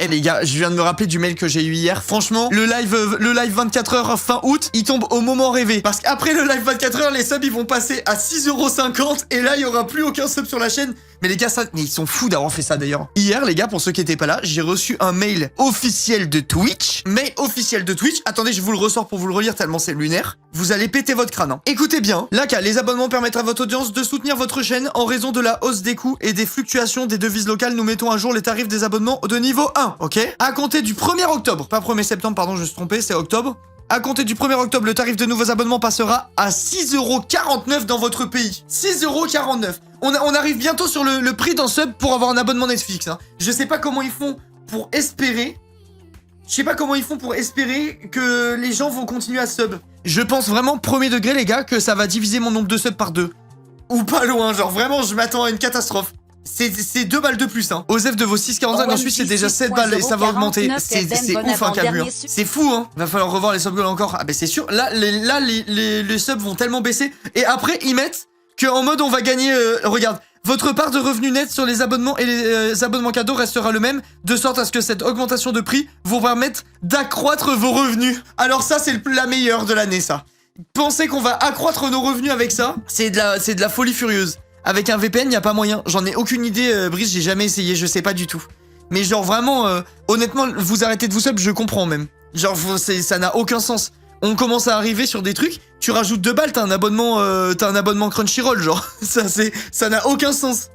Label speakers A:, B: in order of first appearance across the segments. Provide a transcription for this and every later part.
A: Eh les gars, je viens de me rappeler du mail que j'ai eu hier. Franchement, le live 24 heures fin août, il tombe au moment rêvé. Parce qu'après le live 24 heures, les subs ils vont passer à 6,50 € et là il y aura plus aucun sub sur la chaîne. Mais les gars, mais ils sont fous d'avoir fait ça d'ailleurs. Hier les gars, pour ceux qui étaient pas là, j'ai reçu un mail officiel de Twitch. Mail officiel de Twitch. Attendez, je vous le ressors pour vous le relire tellement c'est lunaire. Vous allez péter votre crâne. Hein. Écoutez bien. Là, les abonnements permettent à votre audience de soutenir votre chaîne en raison de la hausse des coûts et des fluctuations des devises locales. Nous mettons à jour les tarifs des abonnements de niveau 1, ok? À compter du 1er octobre, pas 1er septembre, pardon, je me suis trompé, c'est octobre. À compter du 1er octobre, le tarif de nouveaux abonnements passera à 6,49 € dans votre pays. 6,49 €. On arrive bientôt sur le prix d'un sub pour avoir un abonnement Netflix. Hein. Je sais pas comment ils font pour espérer... Je sais pas comment ils font pour espérer que les gens vont continuer à sub. Je pense vraiment, premier degré, les gars, que ça va diviser mon nombre de subs par 2. Ou pas loin, genre vraiment, je m'attends à une catastrophe. C'est 2 balles de plus, hein. Osef de vos 6,45, ensuite c'est déjà 7 balles et ça va augmenter. C'est ouf, hein, Cabu. Hein. C'est fou, hein. Va falloir revoir les subgoals encore. Ah, bah c'est sûr. Là, les subs vont tellement baisser. Et après, ils mettent qu'en mode on va gagner. Regarde, votre part de revenus nets sur les abonnements et les abonnements cadeaux restera le même, de sorte à ce que cette augmentation de prix vous permette d'accroître vos revenus. Alors, ça, c'est la meilleure de l'année, ça. Pensez qu'on va accroître nos revenus avec ça, c'est de la folie furieuse. Avec un VPN, y a pas moyen. J'en ai aucune idée, Brice, j'ai jamais essayé, je sais pas du tout. Mais genre vraiment, honnêtement, vous arrêtez de vous sub, je comprends même. Genre, ça n'a aucun sens. On commence à arriver sur des trucs, tu rajoutes 2 balles, t'as un abonnement Crunchyroll, genre. Ça n'a aucun sens.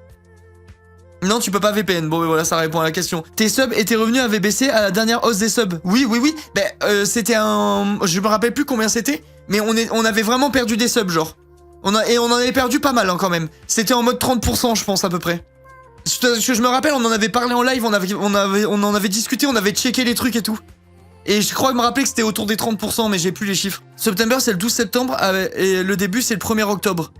A: Non, tu peux pas VPN. Bon, mais voilà, ça répond à la question. Tes subs et tes revenus avaient baissé à la dernière hausse des subs. Oui. Ben, c'était un... Je me rappelle plus combien c'était, mais on avait vraiment perdu des subs, genre. On en avait perdu pas mal, hein, quand même. C'était en mode 30%, je pense, à peu près. Je me rappelle, on en avait parlé en live, on en avait discuté, on avait checké les trucs et tout. Et je crois me rappeler que c'était autour des 30%, mais j'ai plus les chiffres. September, c'est le 12 septembre, et le début, c'est le 1er octobre.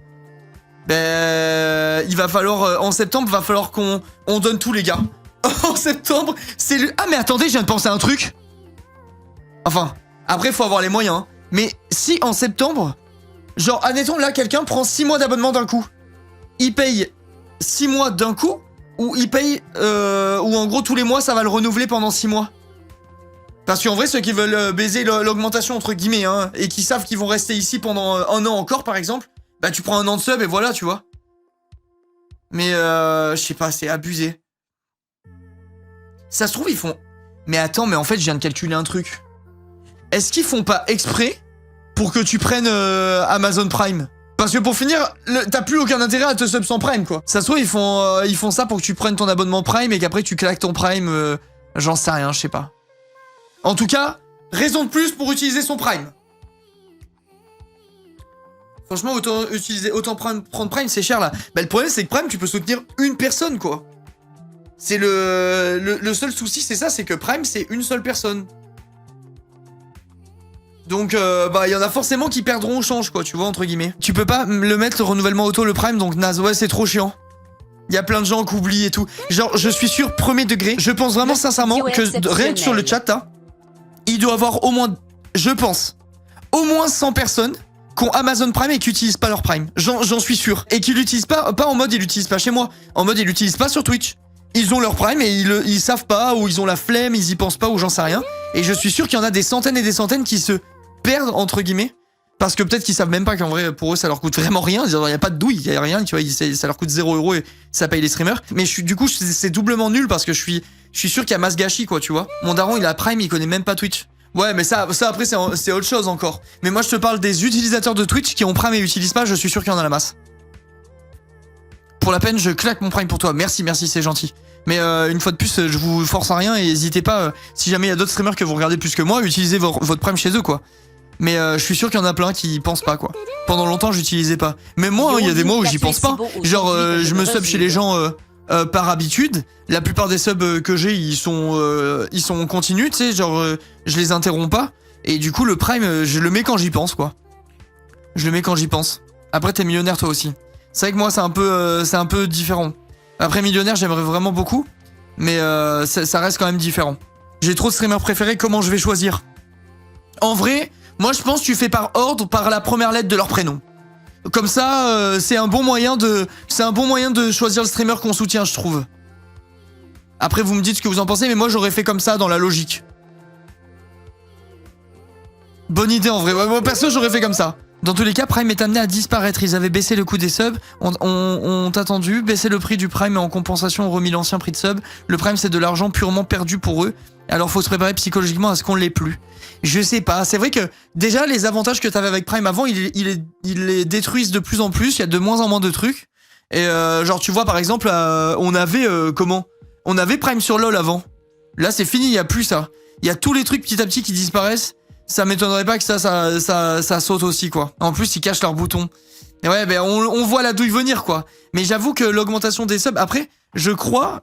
A: Ben, il va falloir... en septembre, il va falloir qu'on donne tout, les gars. En septembre, c'est le... Ah, mais attendez, je viens de penser à un truc. Enfin, après, faut avoir les moyens. Hein. Mais si, en septembre... Genre, admettons, là, quelqu'un prend 6 mois d'abonnement d'un coup. Il paye 6 mois d'un coup, ou il paye... ou en gros, tous les mois, ça va le renouveler pendant 6 mois. Parce qu'en vrai, ceux qui veulent baiser l'augmentation, entre guillemets, hein, et qui savent qu'ils vont rester ici pendant 1 an encore, par exemple, bah tu prends 1 an de sub et voilà, tu vois. Mais je sais pas, c'est abusé. Ça se trouve, ils font... Mais attends, mais en fait, je viens de calculer un truc. Est-ce qu'ils font pas exprès pour que tu prennes Amazon Prime? Parce que pour finir, t'as plus aucun intérêt à te sub sans Prime, quoi. Ça se trouve, ils font ça pour que tu prennes ton abonnement Prime et qu'après tu claques ton Prime... J'en sais rien, je sais pas. En tout cas, raison de plus pour utiliser son Prime. Franchement, autant prendre Prime, c'est cher, là. Bah, le problème, c'est que Prime, tu peux soutenir une personne, quoi. C'est le seul souci, c'est ça, c'est que Prime, c'est une seule personne. Donc, bah, il y en a forcément qui perdront au change, quoi, tu vois, entre guillemets. Tu peux pas le mettre, le renouvellement auto, le Prime, donc naze, ouais, c'est trop chiant. Il y a plein de gens qui oublient et tout. Genre, je suis sûr, premier degré, je pense vraiment sincèrement que rien que sur le chat, hein, il doit avoir au moins, je pense, au moins 100 personnes qui ont Amazon Prime et qui utilisent pas leur Prime. J'en suis sûr. Et qui l'utilisent pas en mode ils l'utilisent pas chez moi. En mode ils l'utilisent pas sur Twitch. Ils ont leur Prime et ils savent pas, ou ils ont la flemme, ils y pensent pas, ou j'en sais rien. Et je suis sûr qu'il y en a des centaines et des centaines qui se perdent, entre guillemets. Parce que peut-être qu'ils savent même pas qu'en vrai, pour eux, ça leur coûte vraiment rien. Il y a pas de douille, il y a rien, tu vois, ça leur coûte 0 € et ça paye les streamers. Mais du coup, c'est doublement nul parce que je suis sûr qu'il y a masse gâchis, quoi, tu vois. Mon daron, il a Prime, il connaît même pas Twitch. Ouais, mais ça après, c'est autre chose encore. Mais moi, je te parle des utilisateurs de Twitch qui ont Prime et utilisent pas, je suis sûr qu'il y en a la masse. Pour la peine, je claque mon Prime pour toi. Merci, c'est gentil. Mais une fois de plus, je vous force à rien et n'hésitez pas, si jamais il y a d'autres streamers que vous regardez plus que moi, utilisez votre Prime chez eux, quoi. Mais je suis sûr qu'il y en a plein qui pensent pas, quoi. Pendant longtemps, j'utilisais pas. Mais moi, il y a des mois où j'y pense pas. Genre, je me sub chez les gens par habitude. La plupart des subs que j'ai, ils sont continus, tu sais, genre, je les interromps pas. Et du coup, le Prime, je le mets quand j'y pense, quoi. Je le mets quand j'y pense. Après, t'es millionnaire, toi aussi. C'est vrai que moi, c'est un peu différent. Après, millionnaire, j'aimerais vraiment beaucoup. Mais ça reste quand même différent. J'ai trop de streamers préférés, comment je vais choisir? En vrai... Moi, je pense que tu fais par ordre, par la première lettre de leur prénom. Comme ça, c'est un bon moyen de choisir le streamer qu'on soutient, je trouve. Après, vous me dites ce que vous en pensez, mais moi, j'aurais fait comme ça dans la logique. Bonne idée, en vrai. Moi, perso, j'aurais fait comme ça. Dans tous les cas, Prime est amené à disparaître. Ils avaient baissé le coût des subs, ont attendu, baissé le prix du Prime et en compensation ont remis l'ancien prix de sub. Le Prime, c'est de l'argent purement perdu pour eux. Alors, faut se préparer psychologiquement à ce qu'on l'ait plus. Je sais pas. C'est vrai que, déjà, les avantages que t'avais avec Prime avant, ils les détruisent de plus en plus. Il y a de moins en moins de trucs. Et genre, tu vois, par exemple, on avait, on avait Prime sur LoL avant. Là, c'est fini, il y a plus ça. Il y a tous les trucs petit à petit qui disparaissent. Ça m'étonnerait pas que ça saute aussi, quoi. En plus, ils cachent leurs boutons. Et ouais, ben, on voit la douille venir, quoi. Mais j'avoue que l'augmentation des subs, après, je crois,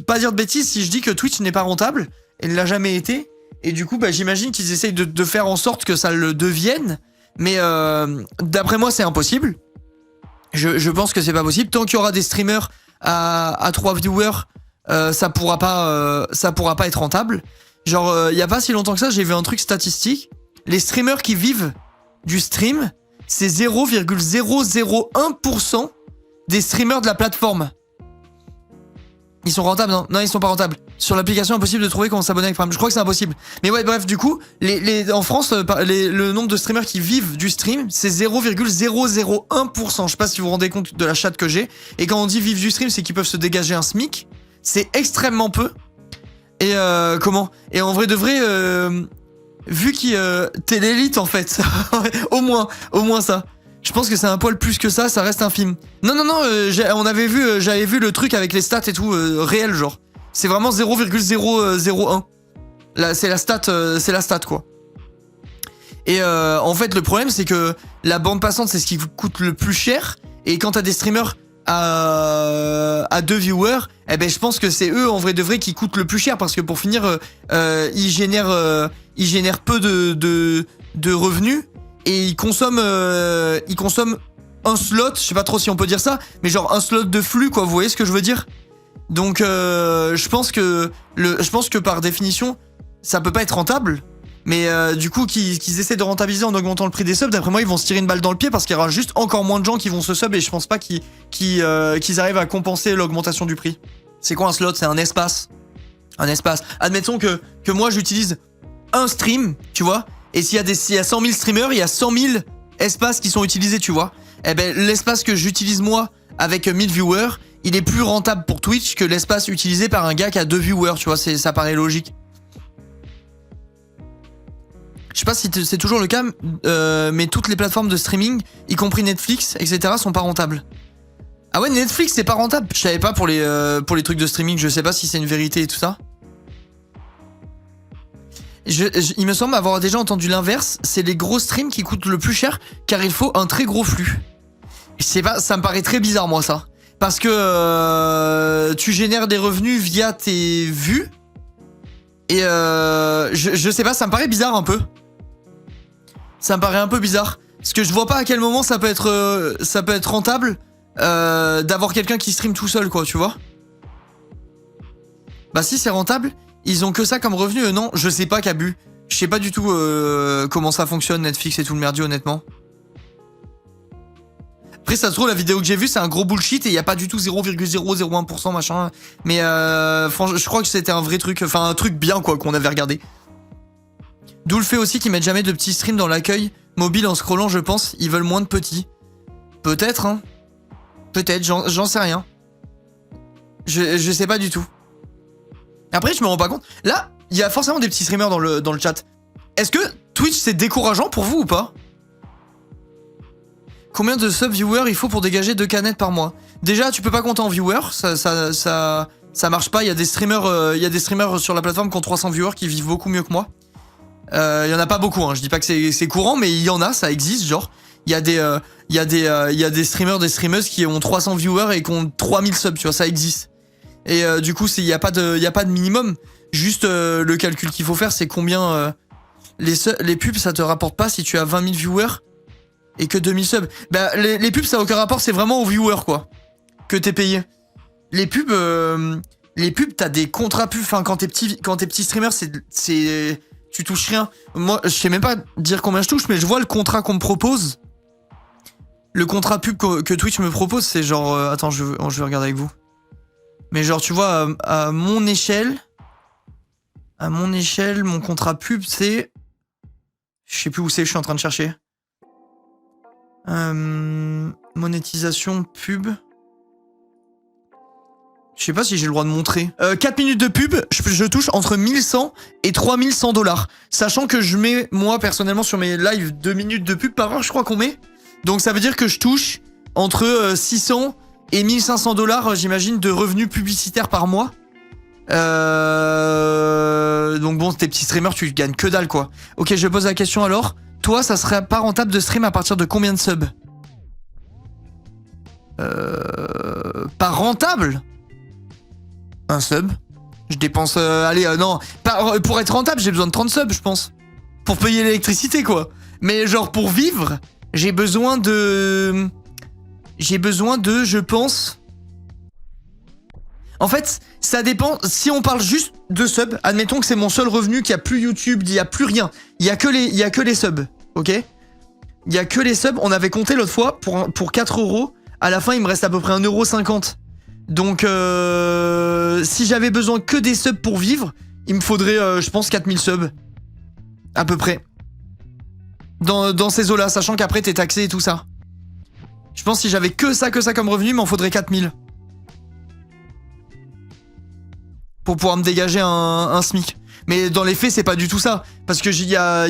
A: pas dire de bêtises si je dis que Twitch n'est pas rentable. Elle l'a jamais été. Et du coup, bah, j'imagine qu'ils essayent de faire en sorte que ça le devienne. Mais d'après moi, c'est impossible. Je pense que c'est pas possible. Tant qu'il y aura des streamers à 3 viewers, ça pourra pas être rentable. Genre, y a pas si longtemps que ça, j'ai vu un truc statistique. Les streamers qui vivent du stream, c'est 0,001% des streamers de la plateforme. Ils sont rentables, non? Non, ils sont pas rentables. Sur l'application, impossible de trouver comment s'abonner avec Prime. Je crois que c'est impossible. Mais ouais, bref, du coup, en France, le nombre de streamers qui vivent du stream, c'est 0,001%. Je sais pas si vous vous rendez compte de la chatte que j'ai. Et quand on dit vivre du stream, c'est qu'ils peuvent se dégager un SMIC. C'est extrêmement peu. Et comment? Et en vrai de vrai, vu t'es l'élite en fait. au moins ça. Je pense que c'est un poil plus que ça reste un film. Non, j'avais vu le truc avec les stats et tout, réel genre. C'est vraiment 0,001. Là, c'est la stat quoi. Et en fait, le problème c'est que la bande passante c'est ce qui coûte le plus cher. Et quand t'as des streamers à 2 viewers, eh ben je pense que c'est eux en vrai de vrai qui coûtent le plus cher parce que pour finir, ils génèrent peu de revenus et ils consomment un slot, je sais pas trop si on peut dire ça, mais genre un slot de flux quoi, vous voyez ce que je veux dire? Donc je pense que par définition ça peut pas être rentable. Mais du coup, qu'ils essaient de rentabiliser en augmentant le prix des subs, d'après moi, ils vont se tirer une balle dans le pied parce qu'il y aura juste encore moins de gens qui vont se sub et je pense pas qu'ils arrivent à compenser l'augmentation du prix. C'est quoi un slot? C'est un espace. Un espace. Admettons que moi, j'utilise un stream, tu vois, et s'il y a 100 000 streamers, il y a 100 000 espaces qui sont utilisés, tu vois. Eh ben, l'espace que j'utilise moi avec 1000 viewers, il est plus rentable pour Twitch que l'espace utilisé par un gars qui a 2 viewers, tu vois, ça paraît logique. Je sais pas si c'est toujours le cas, mais toutes les plateformes de streaming, y compris Netflix, etc., sont pas rentables. Ah ouais, Netflix c'est pas rentable. Je savais pas pour les trucs de streaming, je sais pas si c'est une vérité et tout ça. Il me semble avoir déjà entendu l'inverse, c'est les gros streams qui coûtent le plus cher car il faut un très gros flux. Je sais pas, ça me paraît très bizarre moi ça. Parce que tu génères des revenus via tes vues. Et je sais pas, ça me paraît bizarre un peu. Ça me paraît un peu bizarre. Parce que je vois pas à quel moment ça peut être rentable d'avoir quelqu'un qui stream tout seul, quoi, tu vois. Bah si, c'est rentable. Ils ont que ça comme revenu, non, je sais pas, Cabu. Je sais pas du tout comment ça fonctionne, Netflix et tout le merdier, honnêtement. Après, ça se trouve, la vidéo que j'ai vue, c'est un gros bullshit et y a pas du tout 0,001% machin. Mais franchement, je crois que c'était un vrai truc, enfin un truc bien, quoi, qu'on avait regardé. D'où le fait aussi qu'ils mettent jamais de petits streams dans l'accueil mobile en scrollant, je pense. Ils veulent moins de petits. Peut-être, hein. Peut-être, j'en sais rien. Je sais pas du tout. Après, je me rends pas compte. Là, il y a forcément des petits streamers dans le chat. Est-ce que Twitch, c'est décourageant pour vous ou pas? Combien de sub-viewers il faut pour dégager 2 canettes par mois? Déjà, tu peux pas compter en viewers. Ça marche pas. Il y a des streamers sur la plateforme qui ont 300 viewers qui vivent beaucoup mieux que moi. Il y en a pas beaucoup, hein. Je dis pas que c'est courant, mais il y en a, ça existe, genre. Il y a des streamers, des streameuses qui ont 300 viewers et qui ont 3000 subs, tu vois, ça existe. Et du coup, il y a pas de minimum. Juste le calcul qu'il faut faire, c'est combien les pubs, ça te rapporte pas si tu as 20 000 viewers et que 2000 subs. Bah, les pubs, ça n'a aucun rapport, c'est vraiment aux viewers, quoi, que t'es payé. Les pubs, t'as des contrats pubs. Enfin, quand t'es petit streamer, tu touches rien. Moi, je sais même pas dire combien je touche, mais je vois le contrat qu'on me propose. Le contrat pub que Twitch me propose, c'est genre... attends, je vais regarder avec vous. Mais genre, tu vois, à mon échelle, mon contrat pub, c'est... Je sais plus où c'est, je suis en train de chercher. Monétisation pub. Je sais pas si j'ai le droit de montrer. 4 minutes de pub, je touche entre 1100 et 3100 $. Sachant que je mets, moi, personnellement, sur mes lives, 2 minutes de pub par heure, je crois qu'on met. Donc ça veut dire que je touche entre 600 et 1500 $, j'imagine, de revenus publicitaires par mois. Donc bon, tes petits streamers, tu gagnes que dalle, quoi. Ok, je pose la question alors. Toi, ça serait pas rentable de stream à partir de combien de subs? Pas rentable? Un sub. Je dépense... non. Pour être rentable, j'ai besoin de 30 subs, je pense. Pour payer l'électricité, quoi. Mais genre, pour vivre, j'ai besoin de... je pense... En fait, ça dépend. Si on parle juste de subs, admettons que c'est mon seul revenu, qu'il n'y a plus YouTube, il n'y a plus rien. Il n'y a que les subs, ok? Il n'y a que les subs. On avait compté l'autre fois, pour 4 €. À la fin, il me reste à peu près 1,50 €. Donc, si j'avais besoin que des subs pour vivre, il me faudrait, je pense, 4000 subs. À peu près. Dans ces eaux-là, sachant qu'après, t'es taxé et tout ça. Je pense que si j'avais que ça comme revenu, il m'en faudrait 4000. Pour pouvoir me dégager un SMIC. Mais dans les faits, c'est pas du tout ça. Parce que il y a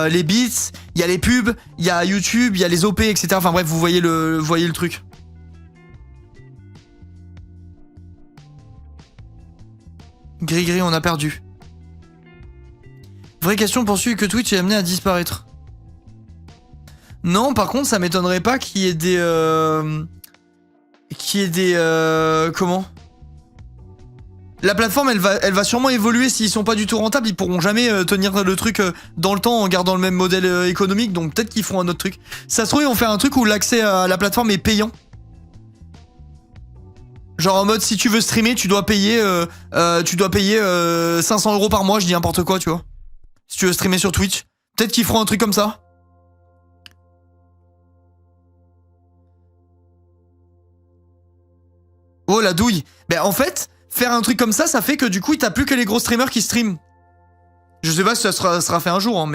A: les beats, il y a les pubs, il y a YouTube, il y a les OP, etc. Enfin bref, vous voyez le truc. Gris, on a perdu. Vraie question, penses-tu que Twitch est amené à disparaître? Non, par contre, ça m'étonnerait pas qu'il y ait des... comment? La plateforme, elle va sûrement évoluer. S'ils sont pas du tout rentables, ils pourront jamais tenir le truc dans le temps en gardant le même modèle économique. Donc peut-être qu'ils feront un autre truc. Ça se trouve, ils vont faire un truc où l'accès à la plateforme est payant. Genre en mode, si tu veux streamer, tu dois payer 500 € par mois, je dis n'importe quoi, tu vois. Si tu veux streamer sur Twitch. Peut-être qu'ils feront un truc comme ça. Oh, la douille. Ben en fait... Faire un truc comme ça, ça fait que du coup, t'as plus que les gros streamers qui streament. Je sais pas si ça sera fait un jour, hein,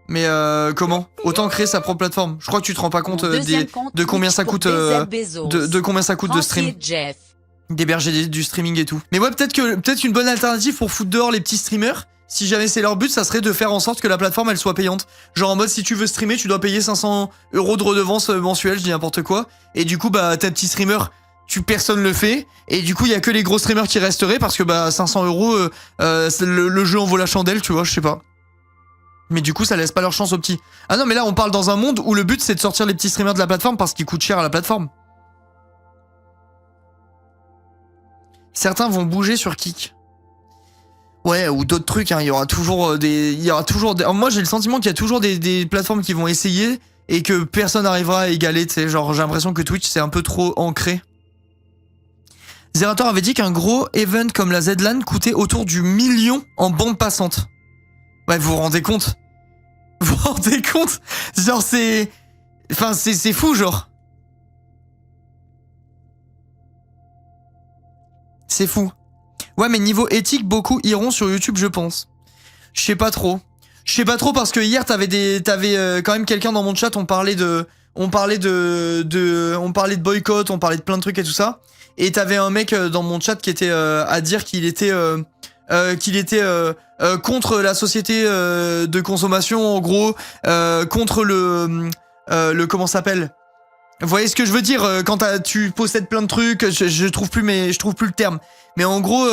A: mais comment? Autant créer sa propre plateforme. Je crois que tu te rends pas compte de combien ça coûte de combien ça coûte de stream. D'héberger du streaming et tout. Mais ouais, peut-être une bonne alternative pour foutre dehors les petits streamers. Si jamais c'est leur but, ça serait de faire en sorte que la plateforme elle soit payante. Genre en mode, si tu veux streamer, tu dois payer 500 € de redevance mensuelle, je dis n'importe quoi. Et du coup, bah tes petits streamers, personne le fait, et du coup il y a que les gros streamers qui resteraient parce que bah 500 €, le jeu en vaut la chandelle, tu vois, je sais pas. Mais du coup ça laisse pas leur chance aux petits. Ah non, mais là on parle dans un monde où le but c'est de sortir les petits streamers de la plateforme parce qu'ils coûtent cher à la plateforme. Certains vont bouger sur Kik. Ouais, ou d'autres trucs, hein. Il y aura toujours des... Moi j'ai le sentiment qu'il y a toujours des plateformes qui vont essayer et que personne n'arrivera à égaler, tu sais, genre j'ai l'impression que Twitch c'est un peu trop ancré. Zerator avait dit qu'un gros event comme la Z-Lan coûtait autour du 1 million en bande passante. Ouais, vous vous rendez compte? Vous vous rendez compte? Genre c'est... Enfin c'est fou, genre. C'est fou. Ouais, mais niveau éthique, beaucoup iront sur YouTube, je pense. Je sais pas trop. Je sais pas trop parce que hier t'avais quand même quelqu'un dans mon chat, on parlait de boycott, on parlait de plein de trucs et tout ça. Et t'avais un mec dans mon chat qui était à dire qu'il était contre la société de consommation, en gros, contre le comment ça s'appelle? Vous voyez ce que je veux dire quand tu possèdes plein de trucs, je trouve plus le terme. Mais en gros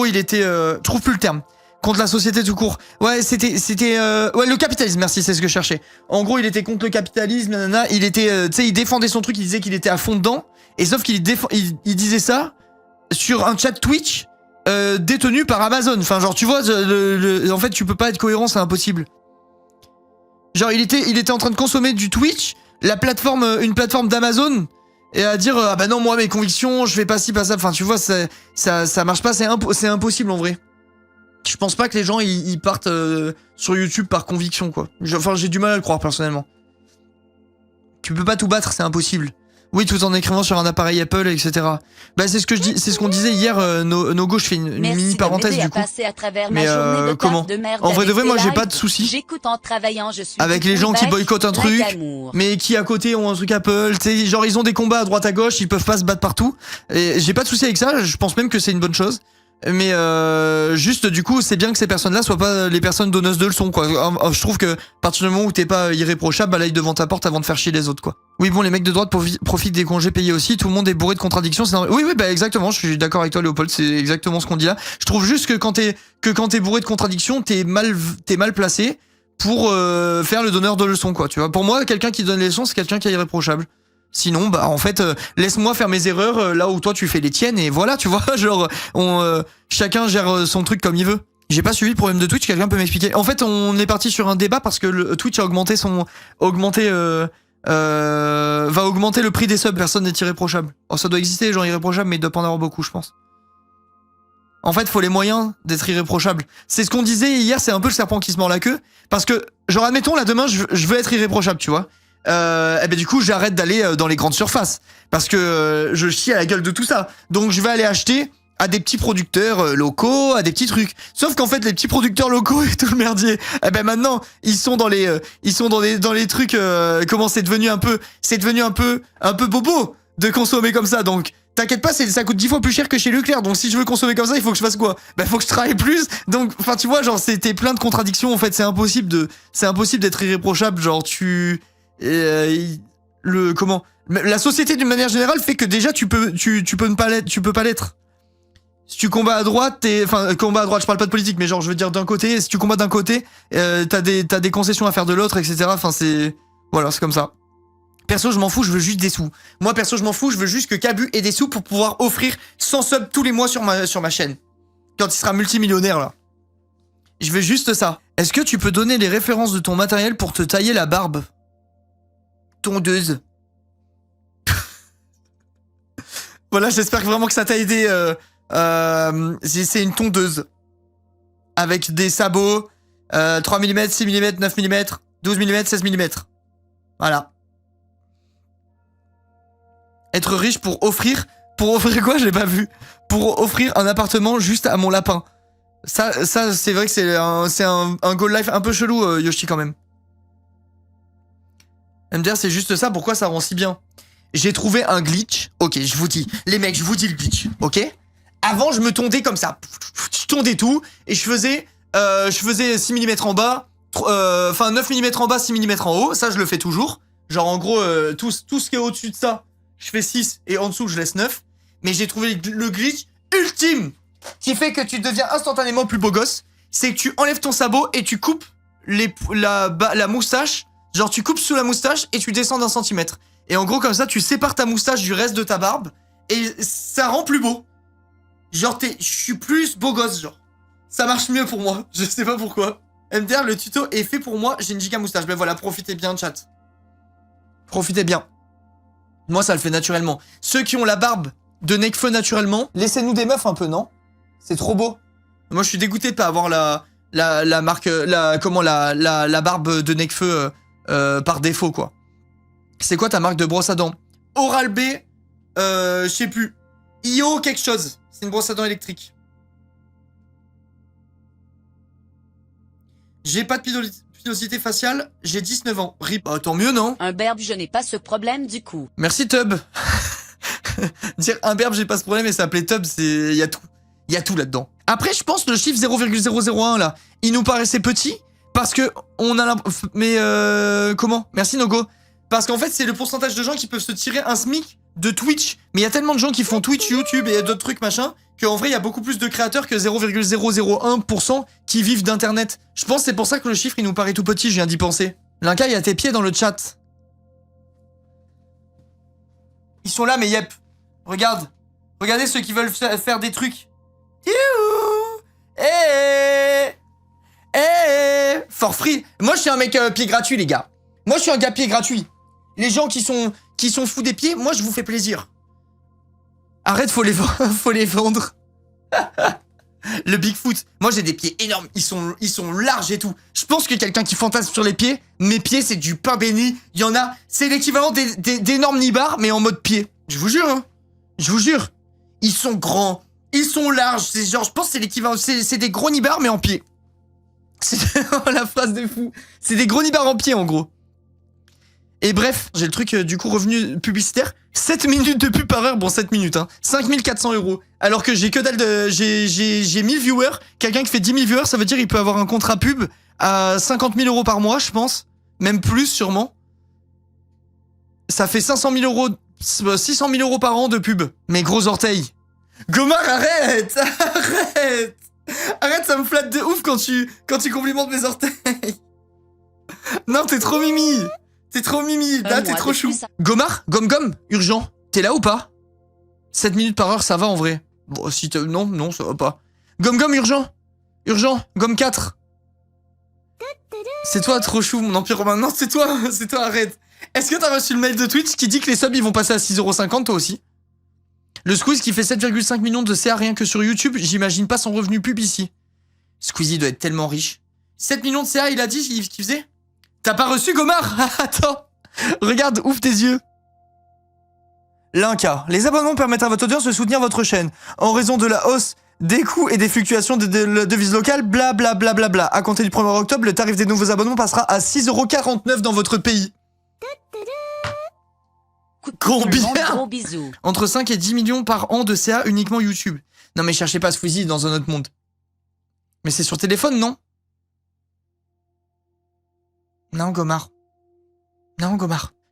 A: il était je trouve plus le terme. Contre la société tout court. Ouais, c'était ouais, le capitalisme, merci, c'est ce que je cherchais. En gros, il était contre le capitalisme, nanana, il était tu sais, il défendait son truc, il disait qu'il était à fond dedans, et sauf qu'il il disait ça sur un chat Twitch détenu par Amazon. Enfin, genre tu vois en fait, tu peux pas être cohérent, c'est impossible. Genre il était en train de consommer du Twitch, une plateforme d'Amazon, et à dire ah bah non, moi mes convictions, je fais pas ci pas ça. Enfin, tu vois, ça marche pas, c'est impossible en vrai. Je pense pas que les gens ils partent sur YouTube par conviction, quoi. Enfin, j'ai du mal à le croire personnellement. Tu peux pas tout battre, c'est impossible. Oui, tout en écrivant sur un appareil Apple, etc. Bah c'est ce que je dis, c'est ce qu'on disait hier. Nogo, je fais une mini parenthèse du coup. Mais comment? En vrai de vrai, moi j'ai pas de soucis.
B: J'écoute en travaillant, je suis
A: avec les gens qui boycottent un truc, mais qui à côté ont un truc Apple. Tu sais, genre ils ont des combats à droite à gauche, ils peuvent pas se battre partout. Et j'ai pas de soucis avec ça. Je pense même que c'est une bonne chose. Mais juste du coup c'est bien que ces personnes-là soient pas les personnes donneuses de leçons quoi. Je trouve que à partir du moment où t'es pas irréprochable, balaye devant ta porte avant de faire chier les autres quoi. Oui bon les mecs de droite profitent des congés payés aussi, tout le monde est bourré de contradictions. Oui bah exactement, je suis d'accord avec toi Léopold, c'est exactement ce qu'on dit là. Je trouve juste que quand t'es bourré de contradictions, t'es mal placé pour faire le donneur de leçons quoi. Tu vois, pour moi quelqu'un qui donne les leçons c'est quelqu'un qui est irréprochable. Sinon, bah en fait, laisse-moi faire mes erreurs là où toi tu fais les tiennes et voilà, tu vois, genre chacun gère son truc comme il veut. J'ai pas suivi le problème de Twitch, quelqu'un peut m'expliquer. En fait, on est parti sur un débat parce que le Twitch a va augmenter le prix des subs, personne n'est irréprochable. Oh, ça doit exister les gens irréprochables mais il doit pas en avoir beaucoup, je pense. En fait, faut les moyens d'être irréprochable. C'est ce qu'on disait hier, c'est un peu le serpent qui se mord la queue parce que genre admettons là demain je veux être irréprochable, tu vois. Et ben du coup j'arrête d'aller dans les grandes surfaces parce que je chie à la gueule de tout ça. Donc je vais aller acheter à des petits producteurs locaux, à des petits trucs. Sauf qu'en fait les petits producteurs locaux et tout le merdier, eh ben maintenant ils sont dans les trucs comment c'est devenu un peu bobo de consommer comme ça. Donc t'inquiète pas, ça coûte 10 fois plus cher que chez Leclerc. Donc si je veux consommer comme ça, il faut que je fasse quoi? Bah faut que je travaille plus. Donc enfin tu vois, genre c'était plein de contradictions en fait, c'est impossible d'être irréprochable, genre la société d'une manière générale fait que déjà tu peux pas l'être. Si tu combats à droite, combat à droite, je parle pas de politique, mais genre je veux dire d'un côté, si tu combats d'un côté, t'as des concessions à faire de l'autre, etc. Enfin c'est comme ça. Perso je m'en fous, je veux juste des sous. Moi perso je m'en fous, je veux juste que Cabu ait des sous pour pouvoir offrir 100 subs tous les mois sur ma chaîne. Quand il sera multimillionnaire là. Je veux juste ça. Est-ce que tu peux donner les références de ton matériel pour te tailler la barbe? Tondeuse. Voilà, j'espère vraiment que ça t'a aidé. C'est une tondeuse. Avec des sabots. 3 mm, 6 mm, 9 mm, 12 mm, 16 mm. Voilà. Être riche pour offrir... Pour offrir quoi? J'ai pas vu. Pour offrir un appartement juste à mon lapin. Ça c'est vrai que c'est un goal life un peu chelou, Yoshi, quand même. MDR, c'est juste ça, pourquoi ça rend si bien? J'ai trouvé un glitch. Ok, je vous dis. Les mecs, je vous dis le glitch, ok? Avant, je me tondais comme ça. Je tondais tout, et je faisais 6 mm en bas, 9 mm en bas, 6 mm en haut. Ça, je le fais toujours. Genre, en gros, tout ce qui est au-dessus de ça, je fais 6, et en dessous, je laisse 9. Mais j'ai trouvé le glitch ultime, qui fait que tu deviens instantanément plus beau gosse. C'est que tu enlèves ton sabot, et tu coupes la moustache. Genre tu coupes sous la moustache et tu descends d'1 centimètre. Et en gros comme ça tu sépares ta moustache du reste de ta barbe. Et ça rend plus beau. Genre je suis plus beau gosse genre. Ça marche mieux pour moi. Je sais pas pourquoi. MDR le tuto est fait pour moi. J'ai une giga moustache. Ben voilà, profitez bien chat. Profitez bien. Moi ça le fait naturellement. Ceux qui ont la barbe de Nekfeu naturellement, laissez-nous des meufs un peu, non? C'est trop beau. Moi je suis dégoûté de pas avoir la marque, la barbe de Nekfeu par défaut, quoi. C'est quoi ta marque de brosse à dents? Oral-B, je sais plus. IO quelque chose. C'est une brosse à dents électrique. J'ai pas de pilosité faciale, j'ai 19 ans. RIP. Bah, tant mieux, non?
B: Un berbe, je n'ai pas ce problème du coup.
A: Merci Tub. Dire un berbe, j'ai pas ce problème et s'appeler Tub, c'est... y a tout. Il y a tout là-dedans. Après, je pense le chiffre 0,001 là, il nous paraissait petit parce que on a l'impression... Mais comment? Merci Nogo. Parce qu'en fait, c'est le pourcentage de gens qui peuvent se tirer un SMIC de Twitch. Mais il y a tellement de gens qui font Twitch, YouTube et d'autres trucs machin, qu'en vrai, il y a beaucoup plus de créateurs que 0,001% qui vivent d'internet. Je pense que c'est pour ça que le chiffre, il nous paraît tout petit, je viens d'y penser. Linka, il y a tes pieds dans le chat. Ils sont là, mais yep. Regarde. Regardez ceux qui veulent faire des trucs. For free. Moi, je suis un mec pied gratuit, les gars. Moi, je suis un gars pied gratuit. Les gens qui sont fous des pieds, moi, je vous fais plaisir. Arrête, faut les vendre. Le Bigfoot. Moi, j'ai des pieds énormes. Ils sont larges et tout. Je pense que quelqu'un qui fantasme sur les pieds, mes pieds, c'est du pain béni. Il y en a, c'est l'équivalent d'énormes nibards, mais en mode pied. Je vous jure, hein. Je vous jure. Ils sont grands. Ils sont larges. C'est genre, je pense que c'est l'équivalent. C'est des gros nibards, mais en pied. C'est la phrase de fou. C'est des gros nibards en pied, en gros. Et bref, j'ai le truc, du coup, revenu publicitaire. 7 minutes de pub par heure. Bon, 7 minutes, hein. 5400 €. Alors que j'ai que dalle de... J'ai 1000 viewers. Quelqu'un qui fait 10 000 viewers, ça veut dire qu'il peut avoir un contrat pub à 50 000 € par mois, je pense. Même plus, sûrement. Ça fait 500 000 €... 600 000 € par an de pub. Mes gros orteils. Gomar, arrête. Arrête. Arrête, ça me flatte de ouf quand tu complimentes mes orteils. Non, t'es trop mimi. T'es trop mimi. Là, t'es trop chou. Gomar, Gom, urgent. T'es là ou pas? 7 minutes par heure, ça va en vrai. Bon, si t'es... Non, ça va pas. Gom, urgent. Urgent, Gom 4. C'est toi, trop chou, mon empire romain. Non, c'est toi, arrête. Est-ce que t'as reçu le mail de Twitch qui dit que les subs, ils vont passer à 6,50 €, toi aussi? Le Squeeze qui fait 7,5 millions de CA rien que sur YouTube, j'imagine pas son revenu pub ici. Squeezie doit être tellement riche. 7 millions de CA, il a dit qu'il faisait? T'as pas reçu, Gomar? Attends. Regarde, ouvre tes yeux. L'Inca. Les abonnements permettent à votre audience de soutenir votre chaîne. En raison de la hausse des coûts et des fluctuations de la devise locale, blablabla. À compter du 1er octobre, le tarif des nouveaux abonnements passera à 6,49 € dans votre pays. Combien?
B: Gros bisous.
A: Entre 5 et 10 millions par an de CA uniquement YouTube. Non mais cherchez pas Squeezie dans un autre monde. Mais c'est sur téléphone, non? Non, Gomar.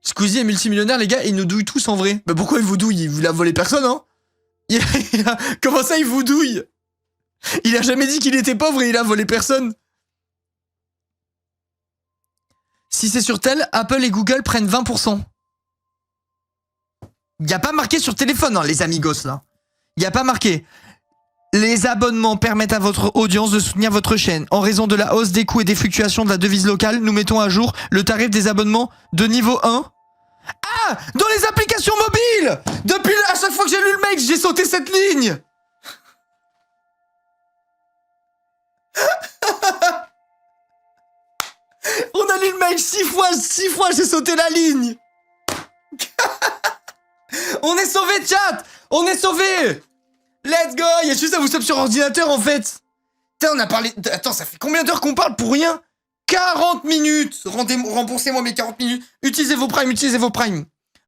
A: Squeezie est multimillionnaire, les gars, et ils nous douillent tous en vrai. Bah pourquoi il vous douille? Il a volé personne, hein? Comment ça, il vous douille? Il a jamais dit qu'il était pauvre et il a volé personne. Si c'est sur tel, Apple et Google prennent 20%. Y a pas marqué sur téléphone, hein, les amigos, là. Y a pas marqué. Les abonnements permettent à votre audience de soutenir votre chaîne. En raison de la hausse des coûts et des fluctuations de la devise locale, nous mettons à jour le tarif des abonnements de niveau 1. Ah! Dans les applications mobiles! Depuis à chaque fois que j'ai lu le mail, j'ai sauté cette ligne! On a lu le mail 6 fois, j'ai sauté la ligne! On est sauvé, chat! On est sauvé! Let's go! Il y a juste à vous sub sur ordinateur, en fait! Putain, on a parlé... Attends, ça fait combien d'heures qu'on parle pour rien? 40 minutes! Remboursez-moi mes 40 minutes. Utilisez vos primes.